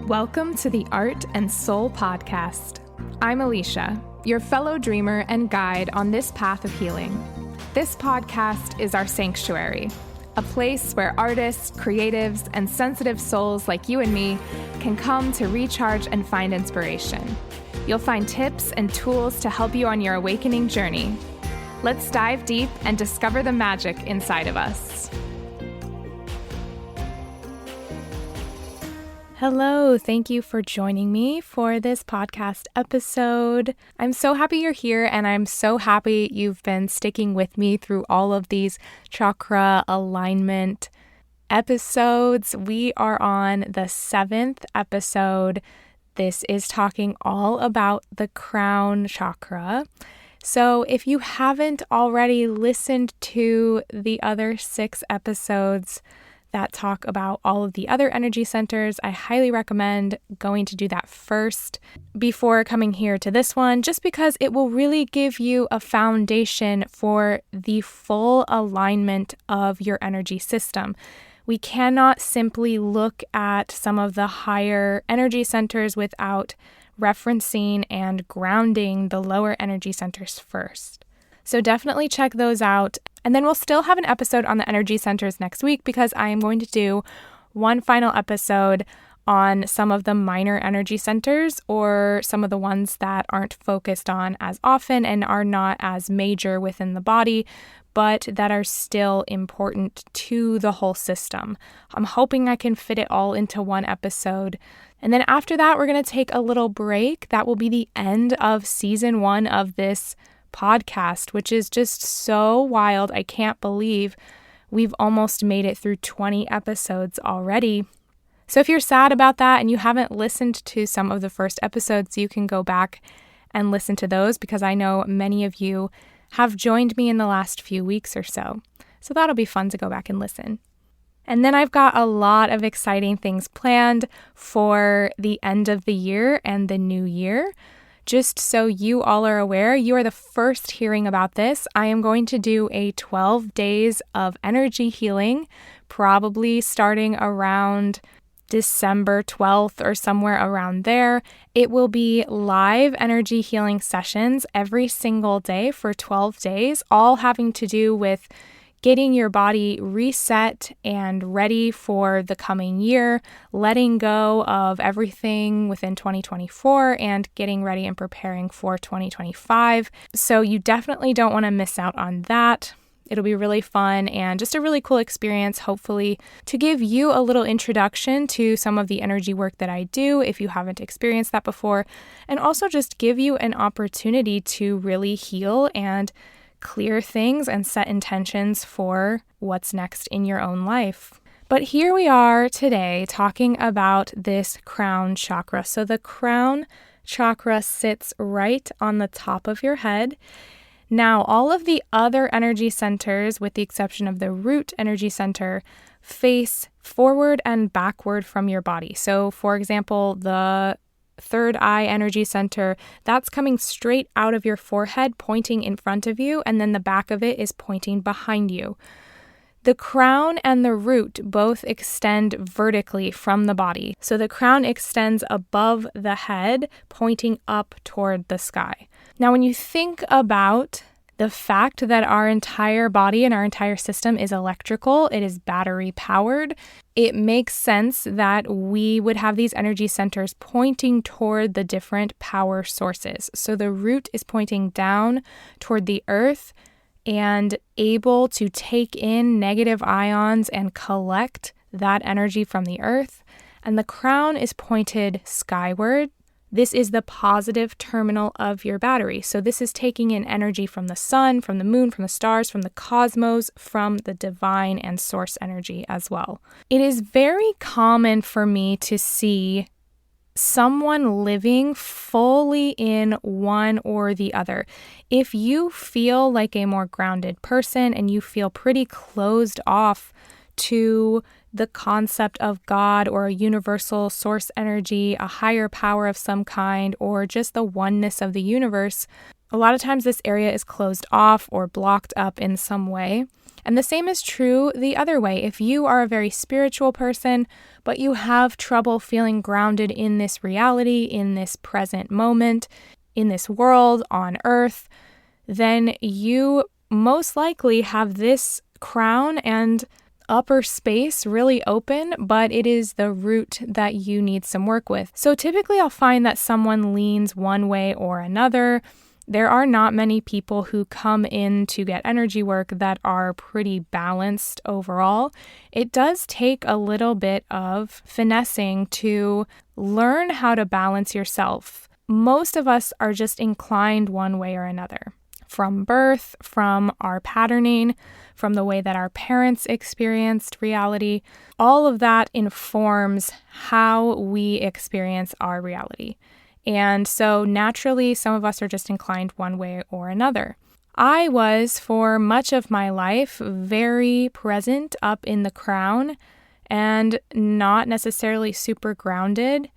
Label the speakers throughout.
Speaker 1: Welcome to the Art and Soul Podcast. I'm Alicia, your fellow dreamer and guide on this path of healing. This podcast is our sanctuary, a place where artists, creatives, and sensitive souls like you and me can come to recharge and find inspiration. You'll find tips and tools to help you on your awakening journey. Let's dive deep and discover the magic inside of us. Hello, thank you for joining me for this podcast episode. I'm so happy you're here, and I'm so happy you've been sticking with me through all of these chakra alignment episodes. We are on the 7th episode. This is talking all about the crown chakra. So if you haven't already listened to the other 6 episodes that talk about all of the other energy centers, I highly recommend going to do that first before coming here to this one, just because it will really give you a foundation for the full alignment of your energy system. We cannot simply look at some of the higher energy centers without referencing and grounding the lower energy centers first. So definitely check those out. And then we'll still have an episode on the energy centers next week because I am going to do one final episode on some of the minor energy centers, or some of the ones that aren't focused on as often and are not as major within the body, but that are still important to the whole system. I'm hoping I can fit it all into one episode. And then after that, we're going to take a little break. That will be the end of season 1 of this podcast, which is just so wild. I can't believe we've almost made it through 20 episodes already. So if you're sad about that and you haven't listened to some of the first episodes, you can go back and listen to those, because I know many of you have joined me in the last few weeks or so. So that'll be fun to go back and listen. And then I've got a lot of exciting things planned for the end of the year and the new year. Just so you all are aware, you are the first hearing about this. I am going to do a 12 days of energy healing, probably starting around December 12th or somewhere around there. It will be live energy healing sessions every single day for 12 days, all having to do with getting your body reset and ready for the coming year, letting go of everything within 2024 and getting ready and preparing for 2025. So you definitely don't want to miss out on that. It'll be really fun and just a really cool experience, hopefully, to give you a little introduction to some of the energy work that I do if you haven't experienced that before, and also just give you an opportunity to really heal and clear things and set intentions for what's next in your own life. But here we are today talking about this crown chakra. So the crown chakra sits right on the top of your head. Now, all of the other energy centers, with the exception of the root energy center, face forward and backward from your body. So, for example, the third eye energy center, that's coming straight out of your forehead, pointing in front of you, and then the back of it is pointing behind you. The crown and the root both extend vertically from the body. So the crown extends above the head, pointing up toward the sky. Now, when you think about the fact that our entire body and our entire system is electrical, it is battery powered, it makes sense that we would have these energy centers pointing toward the different power sources. So the root is pointing down toward the earth and able to take in negative ions and collect that energy from the earth. And the crown is pointed skyward. This is the positive terminal of your battery. So this is taking in energy from the sun, from the moon, from the stars, from the cosmos, from the divine and source energy as well. It is very common for me to see someone living fully in one or the other. If you feel like a more grounded person and you feel pretty closed off to the concept of God or a universal source energy, a higher power of some kind, or just the oneness of the universe, a lot of times this area is closed off or blocked up in some way. And the same is true the other way. If you are a very spiritual person, but you have trouble feeling grounded in this reality, in this present moment, in this world, on earth, then you most likely have this crown and upper space really open, but it is the root that you need some work with. So typically I'll find that someone leans one way or another. There are not many people who come in to get energy work that are pretty balanced overall. It does take a little bit of finessing to learn how to balance yourself. Most of us are just inclined one way or another. From birth, from our patterning, from the way that our parents experienced reality, all of that informs how we experience our reality. And so naturally, some of us are just inclined one way or another. I was, for much of my life, very present up in the crown and not necessarily super grounded.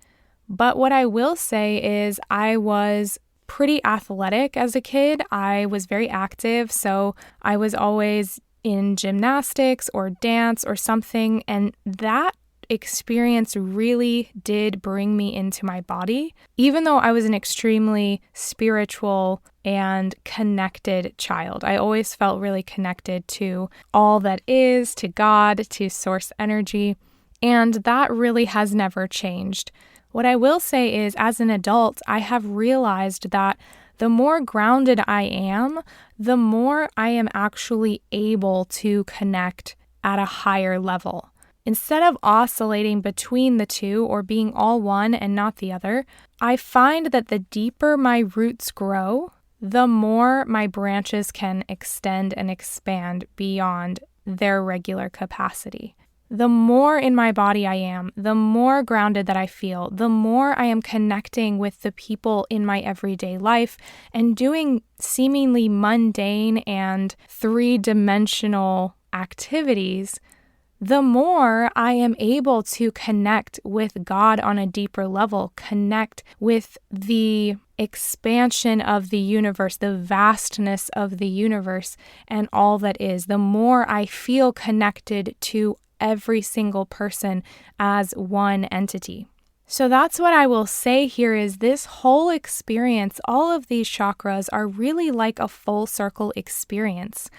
Speaker 1: But what I will say is I was pretty athletic as a kid. I was very active, so I was always in gymnastics or dance or something, and that experience really did bring me into my body. Even though I was an extremely spiritual and connected child, I always felt really connected to all that is, to God, to source energy, and that really has never changed. What I will say is, as an adult, I have realized that the more grounded I am, the more I am actually able to connect at a higher level. Instead of oscillating between the two or being all one and not the other, I find that the deeper my roots grow, the more my branches can extend and expand beyond their regular capacity. The more in my body I am, the more grounded that I feel, the more I am connecting with the people in my everyday life and doing seemingly mundane and three-dimensional activities, the more I am able to connect with God on a deeper level, connect with the expansion of the universe, the vastness of the universe, and all that is. The more I feel connected to every single person as one entity. So that's what I will say here is this whole experience, all of these chakras are really like a full circle experience.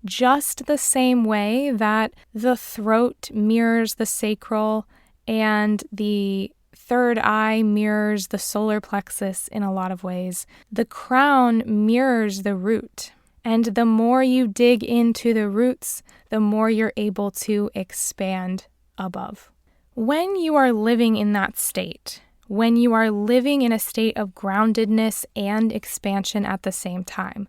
Speaker 1: Just the same way that the throat mirrors the sacral and the third eye mirrors the solar plexus in a lot of ways, the crown mirrors the root. And the more you dig into the roots, the more you're able to expand above. When you are living in that state, when you are living in a state of groundedness and expansion at the same time,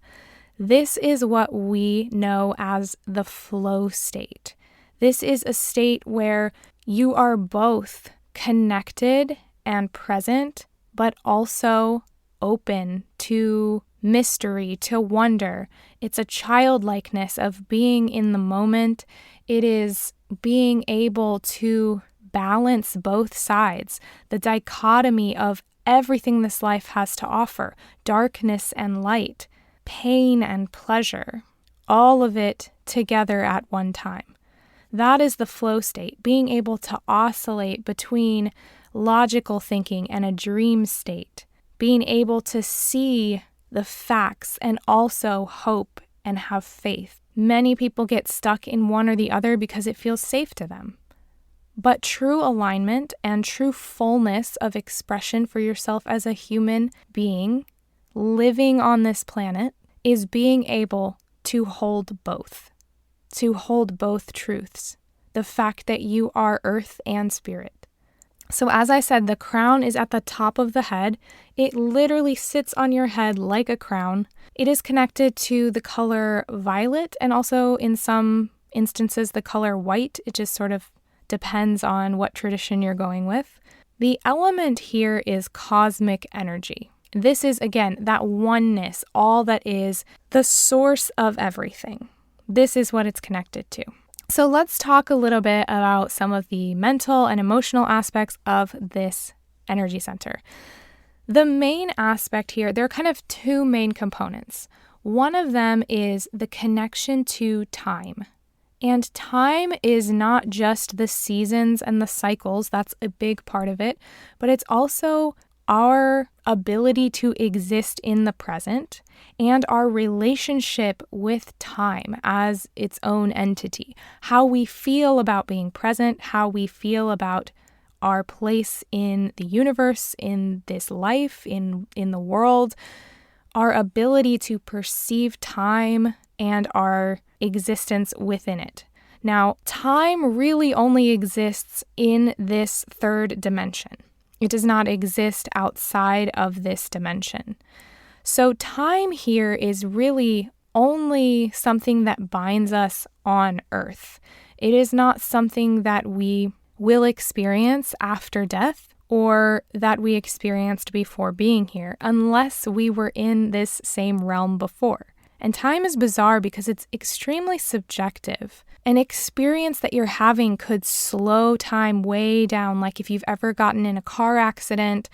Speaker 1: this is what we know as the flow state. This is a state where you are both connected and present, but also open to mystery, to wonder. It's a childlikeness of being in the moment. It is being able to balance both sides, the dichotomy of everything this life has to offer, darkness and light, pain and pleasure, all of it together at one time. That is the flow state, being able to oscillate between logical thinking and a dream state, being able to see the facts and also hope and have faith. Many people get stuck in one or the other because it feels safe to them. But true alignment and true fullness of expression for yourself as a human being living on this planet is being able to hold both truths, the fact that you are earth and spirit. So as I said, the crown is at the top of the head. It literally sits on your head like a crown. It is connected to the color violet and also in some instances the color white. It just sort of depends on what tradition you're going with. The element here is cosmic energy. This is, again, that oneness, all that is the source of everything. This is what it's connected to. So let's talk a little bit about some of the mental and emotional aspects of this energy center. The main aspect here, there are kind of two main components. One of them is the connection to time. And time is not just the seasons and the cycles, that's a big part of it, but it's also our ability to exist in the present and our relationship with time as its own entity. How we feel about being present, how we feel about our place in the universe, in this life, in the world, our ability to perceive time and our existence within it. Now, time really only exists in this third dimension. It does not exist outside of this dimension. So time here is really only something that binds us on Earth. It is not something that we will experience after death or that we experienced before being here, unless we were in this same realm before. And time is bizarre because it's extremely subjective. An experience that you're having could slow time way down, like if you've ever gotten in a car accident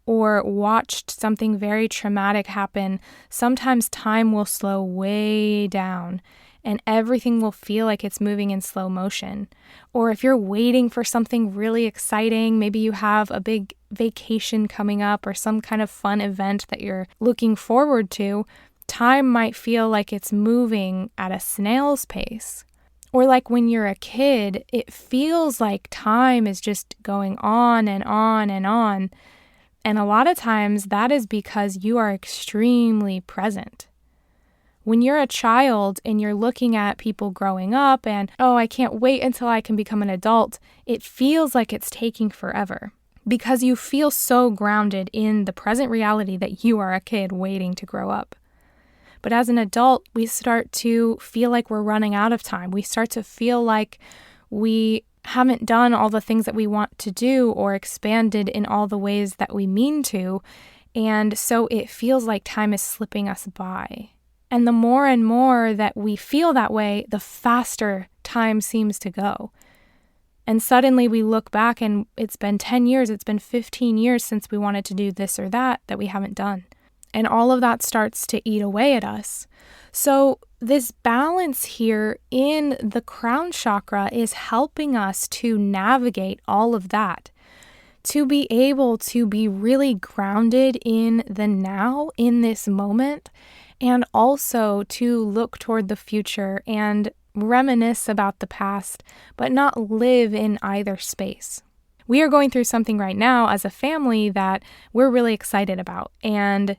Speaker 1: or watched something very traumatic happen, sometimes time will slow way down and everything will feel like it's moving in slow motion. Or if you're waiting for something really exciting, maybe you have a big vacation coming up or some kind of fun event that you're looking forward to, time might feel like it's moving at a snail's pace. Or like when you're a kid, it feels like time is just going on and on and on. And a lot of times that is because you are extremely present. When you're a child and you're looking at people growing up and, oh, I can't wait until I can become an adult, it feels like it's taking forever because you feel so grounded in the present reality that you are a kid waiting to grow up. But as an adult, we start to feel like we're running out of time. We start to feel like we haven't done all the things that we want to do or expanded in all the ways that we mean to. And so it feels like time is slipping us by. And the more and more that we feel that way, the faster time seems to go. And suddenly we look back and it's been 10 years, it's been 15 years since we wanted to do this or that we haven't done. And all of that starts to eat away at us. So this balance here in the crown chakra is helping us to navigate all of that, to be able to be really grounded in the now, in this moment, and also to look toward the future and reminisce about the past, but not live in either space. We are going through something right now as a family that we're really excited about, and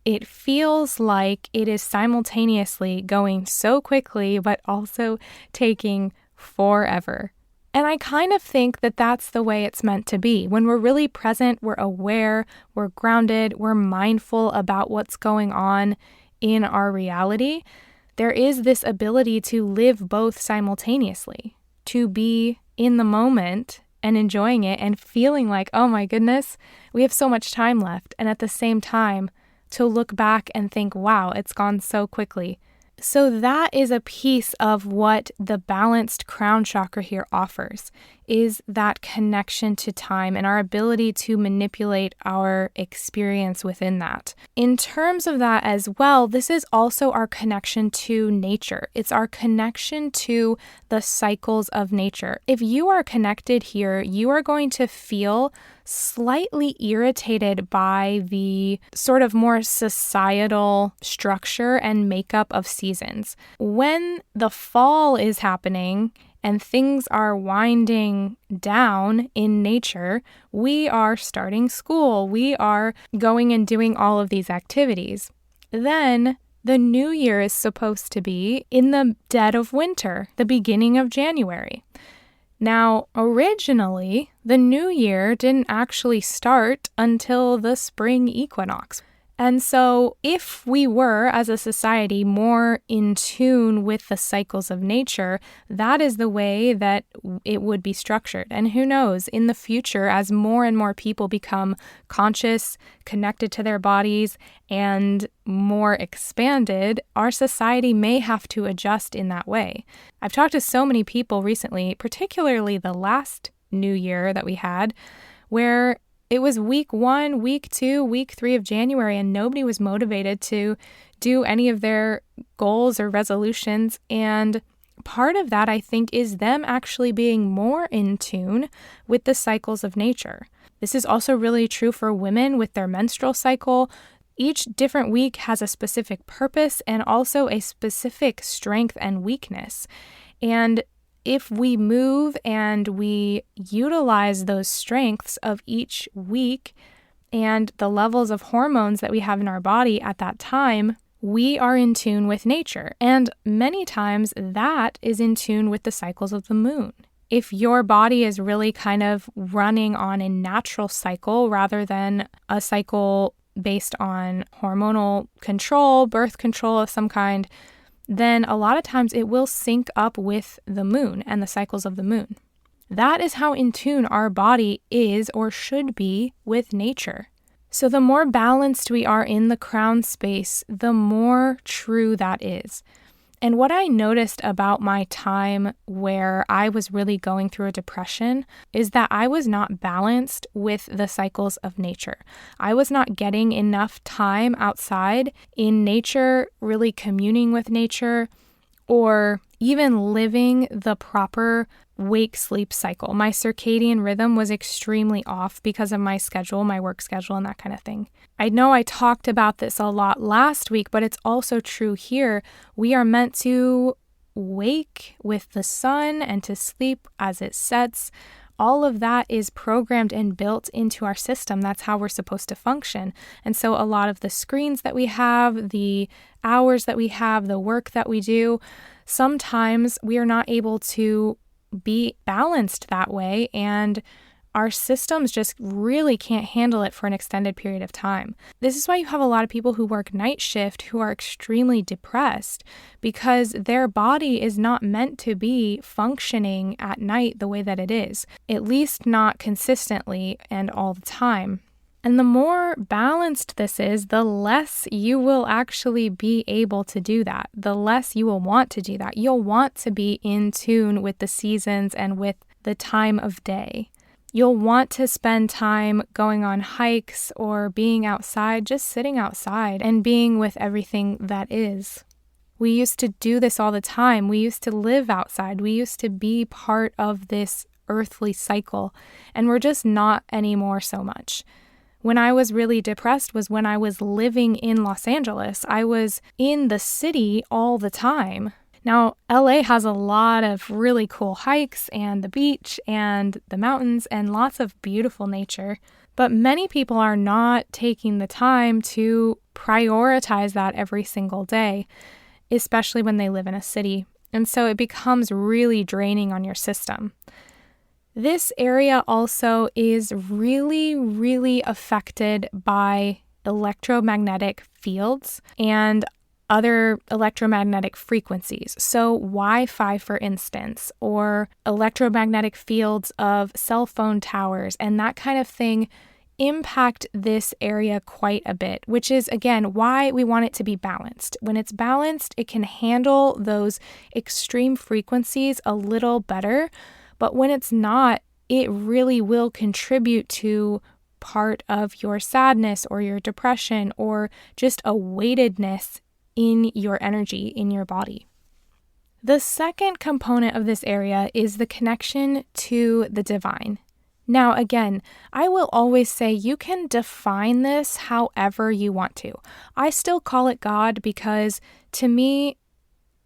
Speaker 1: it feels like it is simultaneously going so quickly, but also taking forever. And I kind of think that that's the way it's meant to be. When we're really present, we're aware, we're grounded, we're mindful about what's going on in our reality. There is this ability to live both simultaneously, to be in the moment and enjoying it and feeling like, oh my goodness, we have so much time left. And at the same time, to look back and think, wow, it's gone so quickly. So that is a piece of what the balanced crown chakra here offers, is that connection to time and our ability to manipulate our experience within that. In terms of that as well, this is also our connection to nature. It's our connection to the cycles of nature. If you are connected here, you are going to feel slightly irritated by the sort of more societal structure and makeup of seasons. When the fall is happening and things are winding down in nature, we are starting school, we are going and doing all of these activities. Then the new year is supposed to be in the dead of winter, the beginning of January. Now, originally, the new year didn't actually start until the spring equinox. And so if we were, as a society, more in tune with the cycles of nature, that is the way that it would be structured. And who knows, in the future, as more and more people become conscious, connected to their bodies, and more expanded, our society may have to adjust in that way. I've talked to so many people recently, particularly the last New Year that we had, where it was week 1, week 2, week 3 of January, and nobody was motivated to do any of their goals or resolutions. And part of that, I think, is them actually being more in tune with the cycles of nature. This is also really true for women with their menstrual cycle. Each different week has a specific purpose and also a specific strength and weakness. And if we move and we utilize those strengths of each week and the levels of hormones that we have in our body at that time, we are in tune with nature. And many times that is in tune with the cycles of the moon. If your body is really kind of running on a natural cycle rather than a cycle based on hormonal control, birth control of some kind, then a lot of times it will sync up with the moon and the cycles of the moon. That is how in tune our body is or should be with nature. So the more balanced we are in the crown space, the more true that is. And what I noticed about my time where I was really going through a depression is that I was not balanced with the cycles of nature. I was not getting enough time outside in nature, really communing with nature, or even living the proper wake-sleep cycle. My circadian rhythm was extremely off because of my schedule, my work schedule, and that kind of thing. I know I talked about this a lot last week, but it's also true here. We are meant to wake with the sun and to sleep as it sets. All of that is programmed and built into our system. That's how we're supposed to function. And so a lot of the screens that we have, the hours that we have, the work that we do, sometimes we are not able to be balanced that way, and our systems just really can't handle it for an extended period of time. This is why you have a lot of people who work night shift who are extremely depressed because their body is not meant to be functioning at night the way that it is, at least not consistently and all the time. And the more balanced this is, the less you will actually be able to do that. The less you will want to do that. You'll want to be in tune with the seasons and with the time of day. You'll want to spend time going on hikes or being outside, just sitting outside and being with everything that is. We used to do this all the time. We used to live outside. We used to be part of this earthly cycle, and we're just not anymore so much. When I was really depressed was when I was living in Los Angeles. I was in the city all the time. Now, LA has a lot of really cool hikes and the beach and the mountains and lots of beautiful nature, but many people are not taking the time to prioritize that every single day, especially when they live in a city. And so it becomes really draining on your system. This area also is really, really affected by electromagnetic fields and other electromagnetic frequencies. So Wi-Fi, for instance, or electromagnetic fields of cell phone towers and that kind of thing impact this area quite a bit, which is, again, why we want it to be balanced. When it's balanced, it can handle those extreme frequencies a little better. But when it's not, it really will contribute to part of your sadness or your depression or just a weightedness in your energy, in your body. The second component of this area is the connection to the divine. Now, again, I will always say you can define this however you want to. I still call it God because to me,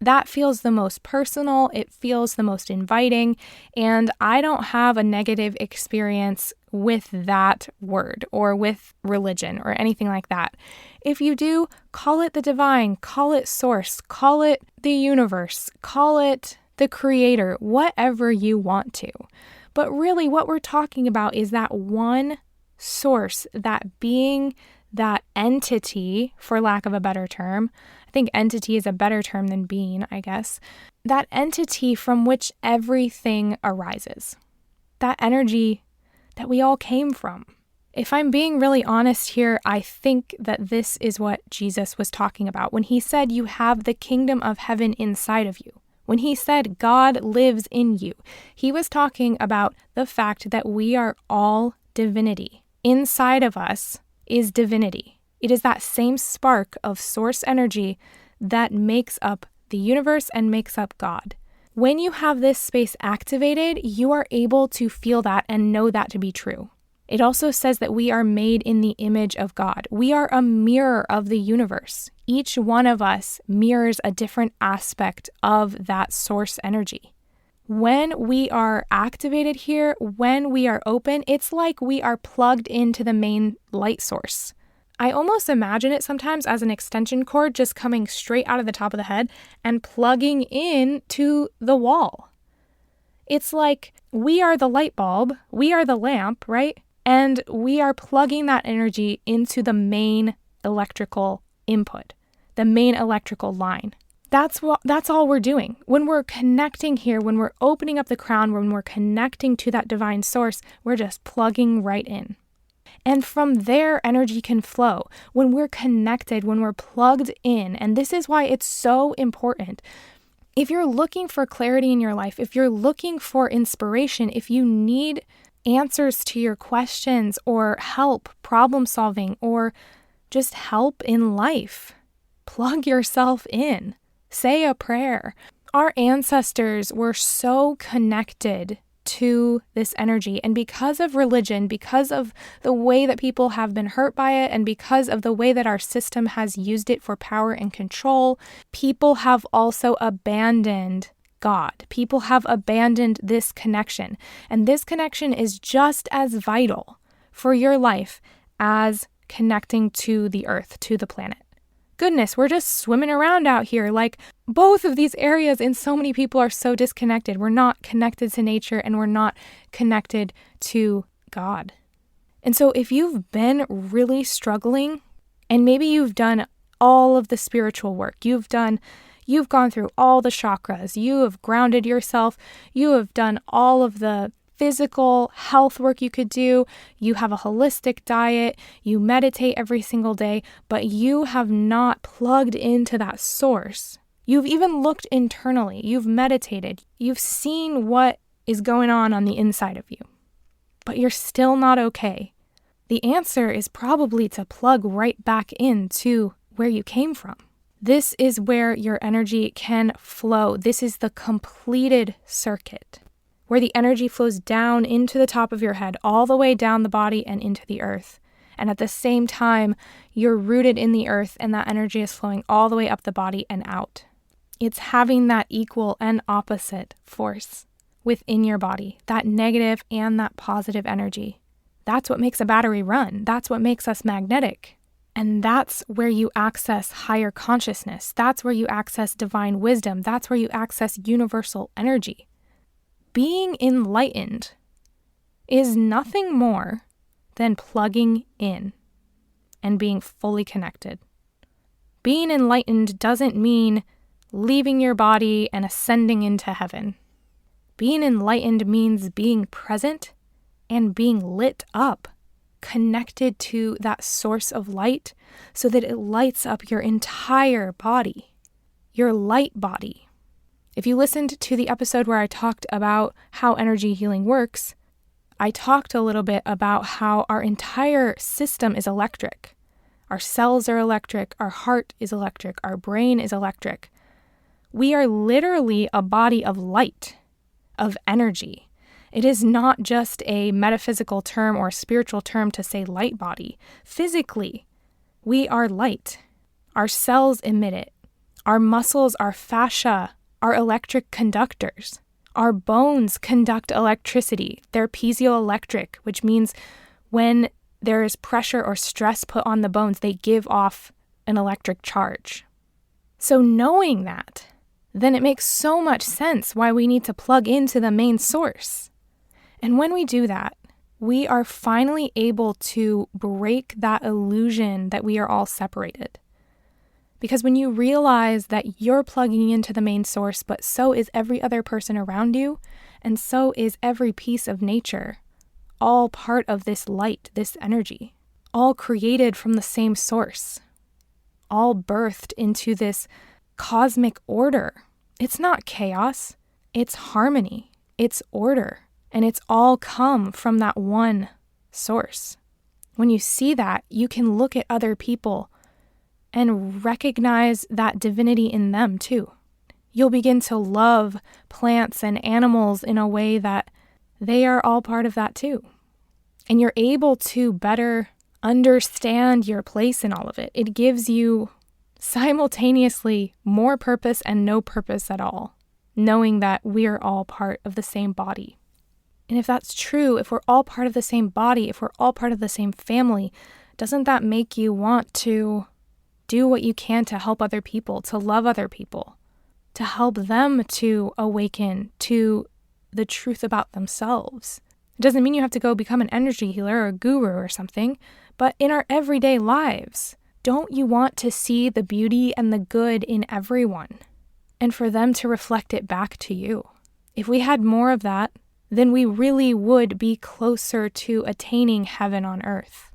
Speaker 1: that feels the most personal, it feels the most inviting, and I don't have a negative experience with that word or with religion or anything like that. If you do, call it the divine, call it source, call it the universe, call it the creator, whatever you want to. But really what we're talking about is that one source, that being, that entity, for lack of a better term. I think entity is a better term than being, I guess. That entity from which everything arises. That energy that we all came from. If I'm being really honest here, I think that this is what Jesus was talking about when he said you have the kingdom of heaven inside of you. When he said God lives in you, he was talking about the fact that we are all divinity. Inside of us is divinity. It is that same spark of source energy that makes up the universe and makes up God. When you have this space activated, you are able to feel that and know that to be true. It also says that we are made in the image of God. We are a mirror of the universe. Each one of us mirrors a different aspect of that source energy. When we are activated here, when we are open, it's like we are plugged into the main light source. I almost imagine it sometimes as an extension cord just coming straight out of the top of the head and plugging in to the wall. It's like we are the light bulb, we are the lamp, right? And we are plugging that energy into the main electrical input, the main electrical line. That's all we're doing. When we're connecting here, when we're opening up the crown, when we're connecting to that divine source, we're just plugging right in. And from there, energy can flow. When we're connected, when we're plugged in, and this is why it's so important. If you're looking for clarity in your life, if you're looking for inspiration, if you need answers to your questions or help problem solving or just help in life, plug yourself in. Say a prayer. Our ancestors were so connected to this energy, and because of religion, because of the way that people have been hurt by it, and because of the way that our system has used it for power and control, people have also abandoned God. People have abandoned this connection, and this connection is just as vital for your life as connecting to the earth, to the planet. Goodness, we're just swimming around out here. Like, both of these areas in so many people are so disconnected. We're not connected to nature and we're not connected to God. And so if you've been really struggling, and maybe you've done all of the spiritual work, you've gone through all the chakras, you have grounded yourself, you have done all of the physical health work you could do, you have a holistic diet, you meditate every single day, but you have not plugged into that source. You've even looked internally, you've meditated, you've seen what is going on the inside of you, but you're still not okay. The answer is probably to plug right back into where you came from. This is where your energy can flow. This is the completed circuit, where the energy flows down into the top of your head, all the way down the body and into the earth. And at the same time, you're rooted in the earth and that energy is flowing all the way up the body and out. It's having that equal and opposite force within your body, that negative and that positive energy. That's what makes a battery run. That's what makes us magnetic. And that's where you access higher consciousness. That's where you access divine wisdom. That's where you access universal energy. Being enlightened is nothing more than plugging in and being fully connected. Being enlightened doesn't mean leaving your body and ascending into heaven. Being enlightened means being present and being lit up, connected to that source of light so that it lights up your entire body, your light body. If you listened to the episode where I talked about how energy healing works, I talked a little bit about how our entire system is electric. Our cells are electric, our heart is electric, our brain is electric. We are literally a body of light, of energy. It is not just a metaphysical term or a spiritual term to say light body. Physically, we are light. Our cells emit it. Our muscles, our fascia, are electric conductors. Our bones conduct electricity. They're piezoelectric, which means when there is pressure or stress put on the bones, they give off an electric charge. So knowing that, then it makes so much sense why we need to plug into the main source. And when we do that, we are finally able to break that illusion that we are all separated. Because when you realize that you're plugging into the main source, but so is every other person around you, and so is every piece of nature, all part of this light, this energy, all created from the same source, all birthed into this cosmic order. It's not chaos, it's harmony, it's order, and it's all come from that one source. When you see that, you can look at other people and recognize that divinity in them too. You'll begin to love plants and animals in a way that they are all part of that too. And you're able to better understand your place in all of it. It gives you simultaneously more purpose and no purpose at all, knowing that we're all part of the same body. And if that's true, if we're all part of the same body, if we're all part of the same family, doesn't that make you want to do what you can to help other people, to love other people, to help them to awaken to the truth about themselves? It doesn't mean you have to go become an energy healer or a guru or something, but in our everyday lives, don't you want to see the beauty and the good in everyone and for them to reflect it back to you? If we had more of that, then we really would be closer to attaining heaven on earth,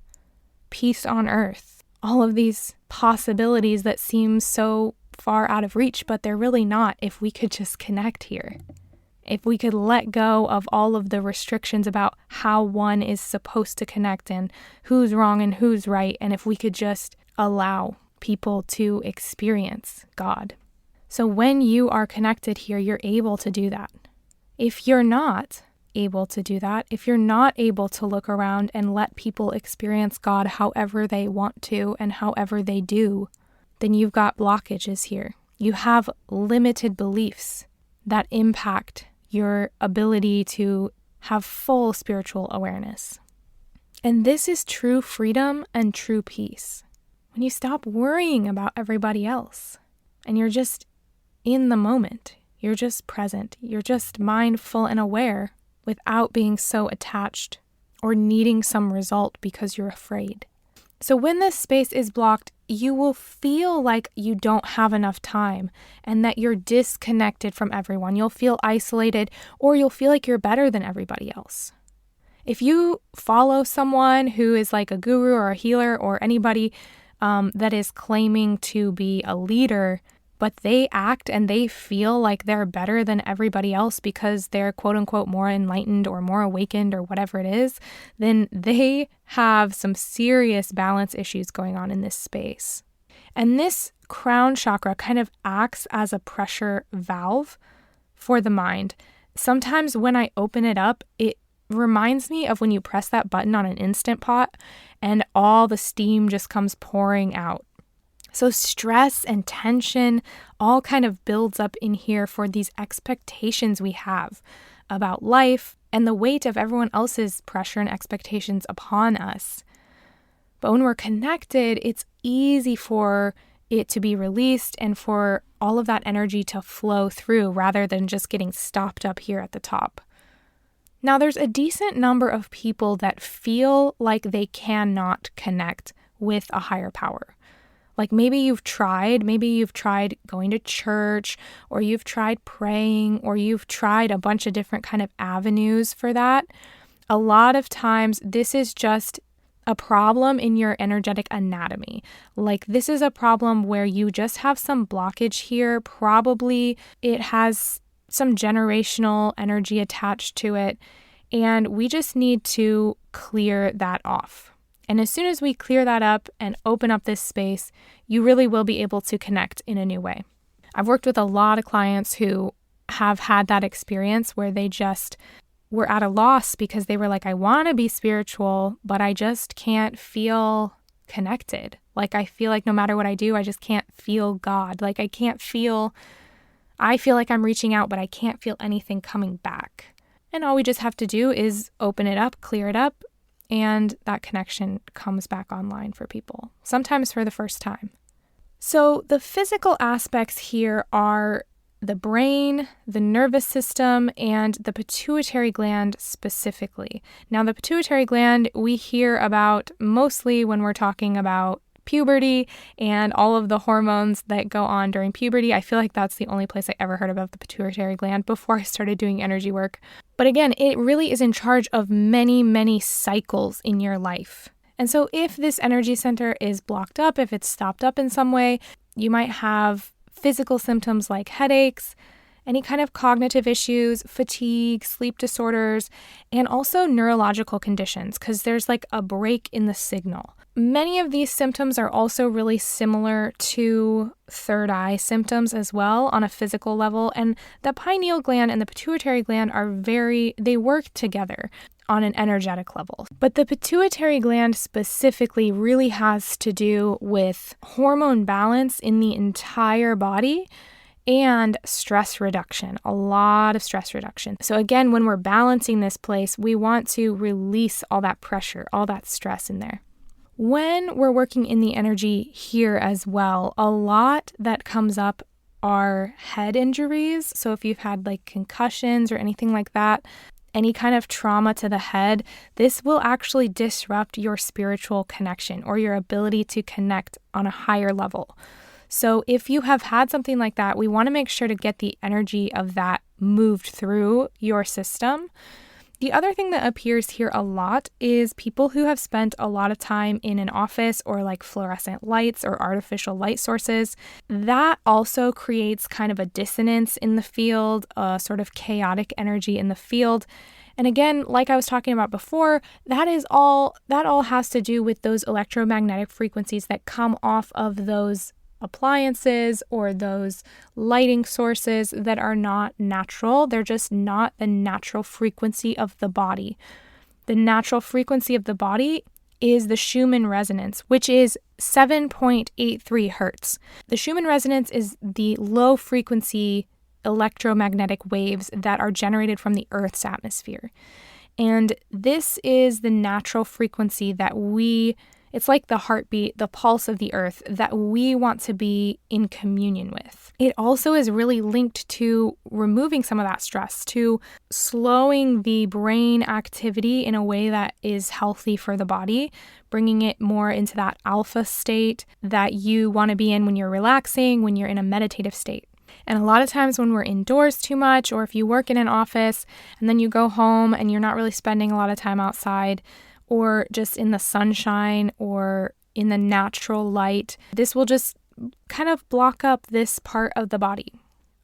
Speaker 1: peace on earth, all of these possibilities that seem so far out of reach, but they're really not if we could just connect here. If we could let go of all of the restrictions about how one is supposed to connect and who's wrong and who's right, and if we could just allow people to experience God. So when you are connected here, you're able to do that. If you're not able to do that, if you're not able to look around and let people experience God however they want to and however they do, then you've got blockages here. You have limited beliefs that impact your ability to have full spiritual awareness. And this is true freedom and true peace. When you stop worrying about everybody else and you're just in the moment, you're just present, you're just mindful and aware without being so attached or needing some result because you're afraid. So when this space is blocked, you will feel like you don't have enough time and that you're disconnected from everyone. You'll feel isolated, or you'll feel like you're better than everybody else. If you follow someone who is like a guru or a healer or anybody that is claiming to be a leader, but they act and they feel like they're better than everybody else because they're quote unquote more enlightened or more awakened or whatever it is, then they have some serious balance issues going on in this space. And this crown chakra kind of acts as a pressure valve for the mind. Sometimes when I open it up, it reminds me of when you press that button on an Instant Pot and all the steam just comes pouring out. So stress and tension all kind of builds up in here for these expectations we have about life and the weight of everyone else's pressure and expectations upon us. But when we're connected, it's easy for it to be released and for all of that energy to flow through rather than just getting stopped up here at the top. Now, there's a decent number of people that feel like they cannot connect with a higher power. Like maybe you've tried going to church, or you've tried praying, or you've tried a bunch of different kind of avenues for that. A lot of times this is just a problem in your energetic anatomy. Like this is a problem where you just have some blockage here. Probably it has some generational energy attached to it, and we just need to clear that off. And as soon as we clear that up and open up this space, you really will be able to connect in a new way. I've worked with a lot of clients who have had that experience where they just were at a loss because they were like, I want to be spiritual, but I just can't feel connected. Like I feel like no matter what I do, I just can't feel God. Like I feel like I'm reaching out, but I can't feel anything coming back. And all we just have to do is open it up, clear it up, and that connection comes back online for people, sometimes for the first time. So the physical aspects here are the brain, the nervous system, and the pituitary gland specifically. Now, the pituitary gland we hear about mostly when we're talking about puberty and all of the hormones that go on during puberty. I feel like that's the only place I ever heard about the pituitary gland before I started doing energy work. But again, it really is in charge of many, many cycles in your life. And so if this energy center is blocked up, if it's stopped up in some way, you might have physical symptoms like headaches, any kind of cognitive issues, fatigue, sleep disorders, and also neurological conditions because there's like a break in the signal. Many of these symptoms are also really similar to third eye symptoms as well on a physical level. And the pineal gland and the pituitary gland they work together on an energetic level. But the pituitary gland specifically really has to do with hormone balance in the entire body and stress reduction, a lot of stress reduction. So again, when we're balancing this place, we want to release all that pressure, all that stress in there. When we're working in the energy here as well, a lot that comes up are head injuries. So if you've had like concussions or anything like that, any kind of trauma to the head, this will actually disrupt your spiritual connection or your ability to connect on a higher level. So if you have had something like that, we want to make sure to get the energy of that moved through your system. The other thing that appears here a lot is people who have spent a lot of time in an office or like fluorescent lights or artificial light sources. That also creates kind of a dissonance in the field, a sort of chaotic energy in the field. And again, like I was talking about before, that all has to do with those electromagnetic frequencies that come off of those appliances or those lighting sources that are not natural. They're just not the natural frequency of the body. The natural frequency of the body is the Schumann resonance, which is 7.83 hertz. The Schumann resonance is the low frequency electromagnetic waves that are generated from the Earth's atmosphere. And this is the natural frequency that it's like the heartbeat, the pulse of the earth that we want to be in communion with. It also is really linked to removing some of that stress, to slowing the brain activity in a way that is healthy for the body, bringing it more into that alpha state that you want to be in when you're relaxing, when you're in a meditative state. And a lot of times when we're indoors too much, or if you work in an office and then you go home and you're not really spending a lot of time outside, or just in the sunshine or in the natural light, this will just kind of block up this part of the body.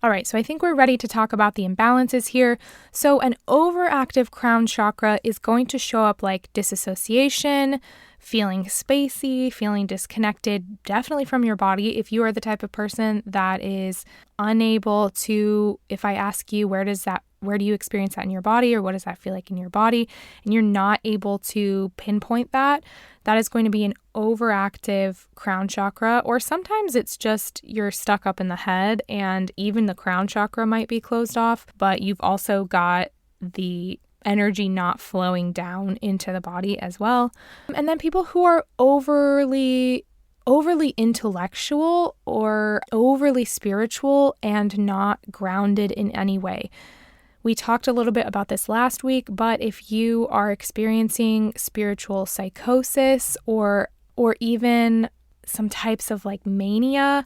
Speaker 1: All right, so I think we're ready to talk about the imbalances here. So an overactive crown chakra is going to show up like disassociation, feeling spacey, feeling disconnected, definitely from your body. If you are the type of person that is unable to, if I ask you, where do you experience that in your body, or what does that feel like in your body, and you're not able to pinpoint that, that is going to be an overactive crown chakra. Or sometimes it's just you're stuck up in the head and even the crown chakra might be closed off, but you've also got the energy not flowing down into the body as well. And then people who are overly intellectual or overly spiritual and not grounded in any way. We talked a little bit about this last week, but if you are experiencing spiritual psychosis or even some types of like mania,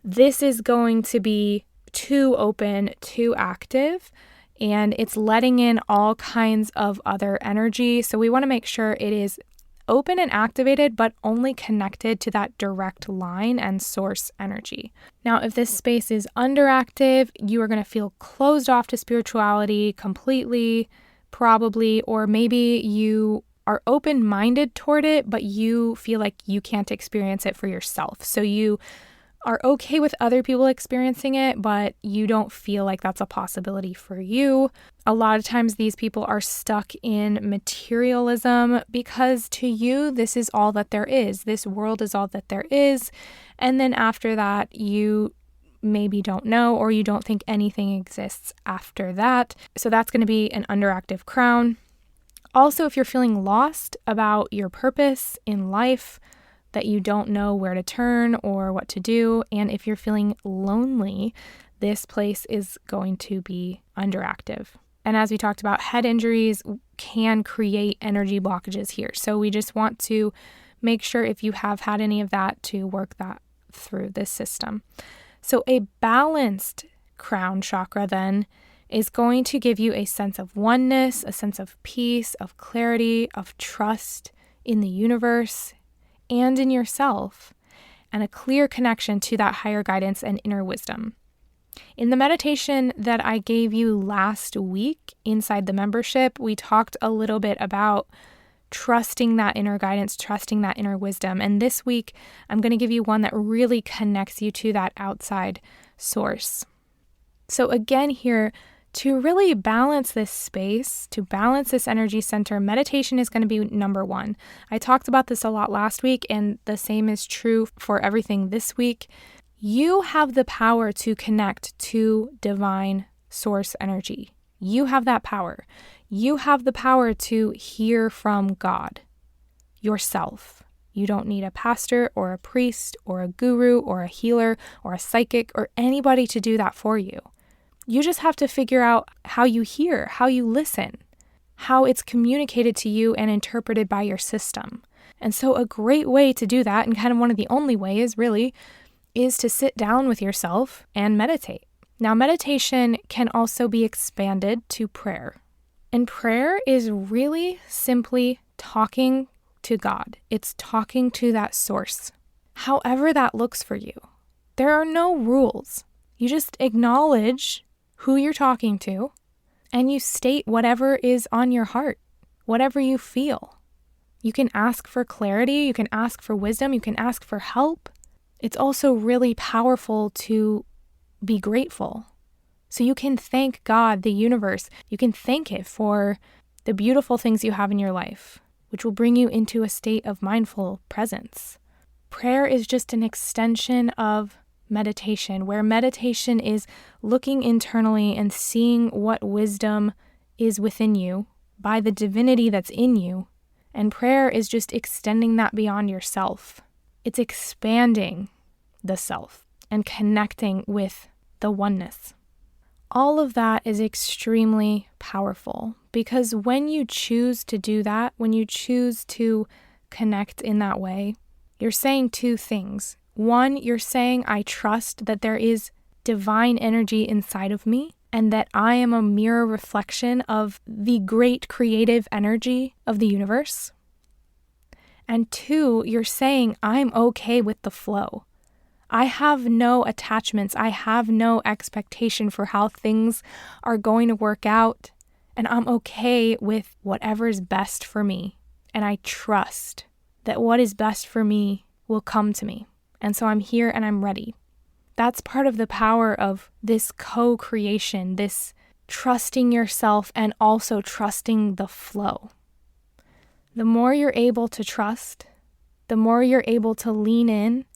Speaker 1: this is going to be too open, too active, and it's letting in all kinds of other energy. So we want to make sure it is open and activated, but only connected to that direct line and source energy. Now, if this space is underactive, you are going to feel closed off to spirituality completely, probably, or maybe you are open-minded toward it, but you feel like you can't experience it for yourself. So you are okay with other people experiencing it, but you don't feel like that's a possibility for you. A lot of times these people are stuck in materialism because to you, this is all that there is. This world is all that there is. And then after that, you maybe don't know, or you don't think anything exists after that. So that's going to be an underactive crown. Also, if you're feeling lost about your purpose in life, that you don't know where to turn or what to do, and if you're feeling lonely, this place is going to be underactive. And as we talked about, head injuries can create energy blockages here. So we just want to make sure, if you have had any of that, to work that through this system. So a balanced crown chakra then is going to give you a sense of oneness, a sense of peace, of clarity, of trust in the universe and in yourself, and a clear connection to that higher guidance and inner wisdom. In the meditation that I gave you last week inside the membership, we talked a little bit about trusting that inner guidance, trusting that inner wisdom. And this week, I'm going to give you one that really connects you to that outside source. So again here, to really balance this space, to balance this energy center, meditation is going to be number one. I talked about this a lot last week, and the same is true for everything this week. You have the power to connect to divine source energy. You have that power. You have the power to hear from God yourself. You don't need a pastor or a priest or a guru or a healer or a psychic or anybody to do that for you. You just have to figure out how you hear, how you listen, how it's communicated to you and interpreted by your system. And so a great way to do that, and kind of one of the only ways really, is to sit down with yourself and meditate. Now, meditation can also be expanded to prayer. And prayer is really simply talking to God. It's talking to that source, however that looks for you. There are no rules. You just acknowledge who you're talking to, and you state whatever is on your heart, whatever you feel. You can ask for clarity, you can ask for wisdom, you can ask for help. It's also really powerful to be grateful. So you can thank God, the universe, you can thank it for the beautiful things you have in your life, which will bring you into a state of mindful presence. Prayer is just an extension of meditation, where meditation is looking internally and seeing what wisdom is within you by the divinity that's in you. And prayer is just extending that beyond yourself. It's expanding the self and connecting with the oneness. All of that is extremely powerful, because when you choose to do that, when you choose to connect in that way, you're saying two things. One, you're saying, I trust that there is divine energy inside of me and that I am a mirror reflection of the great creative energy of the universe. And two, you're saying, I'm okay with the flow. I have no attachments. I have no expectation for how things are going to work out. And I'm okay with whatever is best for me. And I trust that what is best for me will come to me. And so I'm here and I'm ready. That's part of the power of this co-creation, this trusting yourself and also trusting the flow. The more you're able to trust, the more you're able to lean in,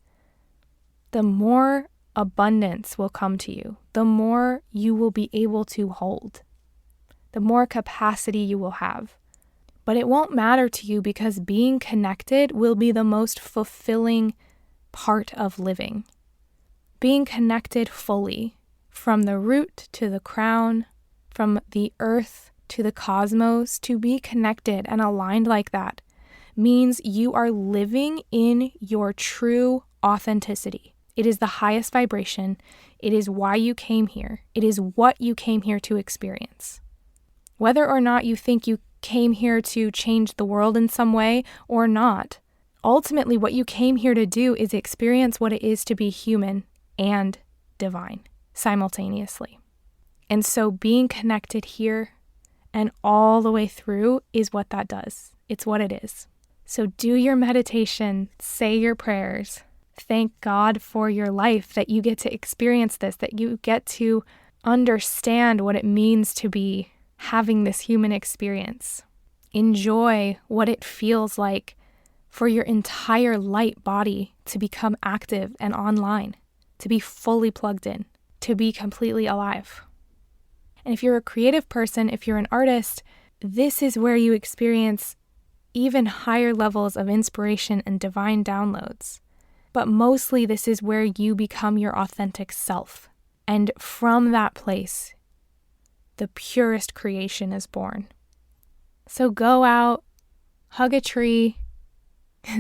Speaker 1: the more abundance will come to you, the more you will be able to hold, the more capacity you will have. But it won't matter to you, because being connected will be the most fulfilling part of living. Being connected fully, from the root to the crown, from the earth to the cosmos, to be connected and aligned like that means you are living in your true authenticity. It is the highest vibration. It is why you came here. It is what you came here to experience. Whether or not you think you came here to change the world in some way or not, ultimately what you came here to do is experience what it is to be human and divine simultaneously. And so being connected here and all the way through is what that does. It's what it is. So do your meditation, say your prayers, thank God for your life, that you get to experience this, that you get to understand what it means to be having this human experience. Enjoy what it feels like for your entire light body to become active and online, to be fully plugged in, to be completely alive. And if you're a creative person, if you're an artist, this is where you experience even higher levels of inspiration and divine downloads. But mostly this is where you become your authentic self. And from that place, the purest creation is born. So go out, hug a tree,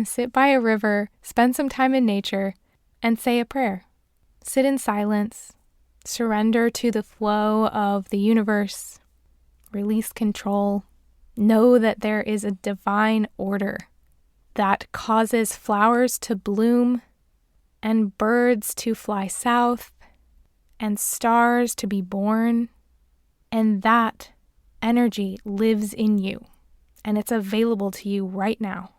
Speaker 1: sit by a river, spend some time in nature, and say a prayer. Sit in silence, surrender to the flow of the universe, release control. Know that there is a divine order that causes flowers to bloom and birds to fly south and stars to be born. And that energy lives in you. and it's available to you right now.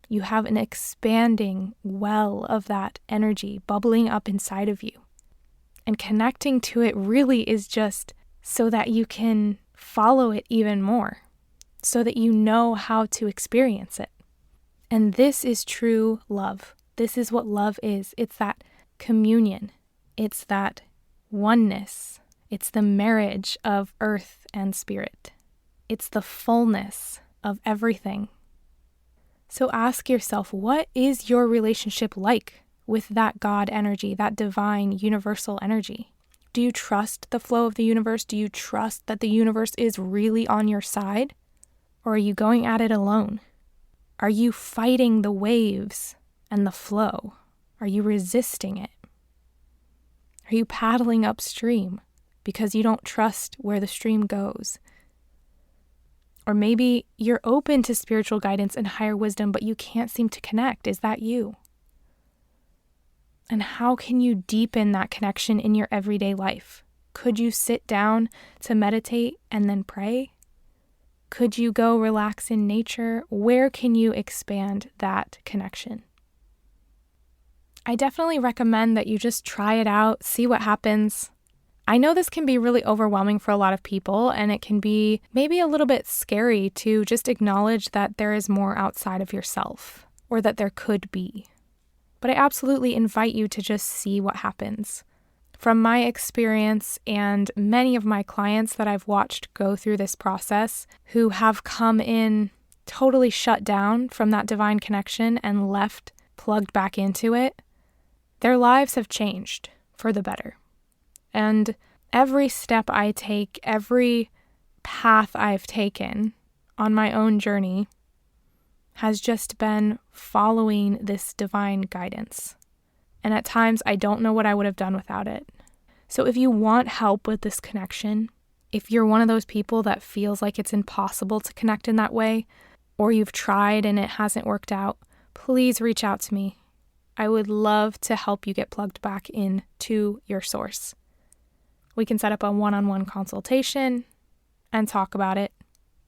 Speaker 1: You have an expanding well of that energy bubbling up inside of you. And connecting to it really is just so that you can follow it even more, so that you know how to experience it. And this is true love. This is what love is. It's that communion. It's that oneness. It's the marriage of earth and spirit. It's the fullness of everything. So ask yourself, what is your relationship like with that God energy, that divine universal energy? Do you trust the flow of the universe? Do you trust that the universe is really on your side? Or are you going at it alone? Are you fighting the waves and the flow? Are you resisting it? Are you paddling upstream because you don't trust where the stream goes? Or maybe you're open to spiritual guidance and higher wisdom, but you can't seem to connect. Is that you? And how can you deepen that connection in your everyday life? Could you sit down to meditate and then pray? Could you go relax in nature? Where can you expand that connection? I definitely recommend that you just try it out, see what happens. I know this can be really overwhelming for a lot of people, and it can be maybe a little bit scary to just acknowledge that there is more outside of yourself, or that there could be. But I absolutely invite you to just see what happens. From my experience and many of my clients that I've watched go through this process, who have come in totally shut down from that divine connection and left plugged back into it, their lives have changed for the better. And every step I take, every path I've taken on my own journey has just been following this divine guidance. And at times, I don't know what I would have done without it. So if you want help with this connection, if you're one of those people that feels like it's impossible to connect in that way, or you've tried and it hasn't worked out, please reach out to me. I would love to help you get plugged back into your source. We can set up a one-on-one consultation and talk about it.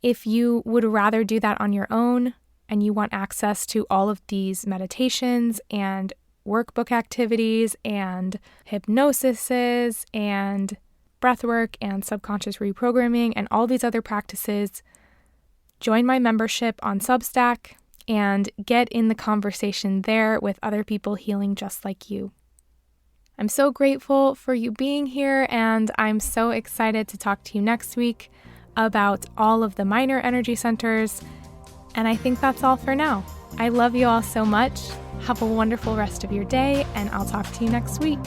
Speaker 1: If you would rather do that on your own and you want access to all of these meditations and workbook activities and hypnosises and breathwork and subconscious reprogramming and all these other practices, join my membership on Substack and get in the conversation there with other people healing just like you. I'm so grateful for you being here, and I'm so excited to talk to you next week about all of the minor energy centers. And I think that's all for now. I love you all so much. Have a wonderful rest of your day, and I'll talk to you next week.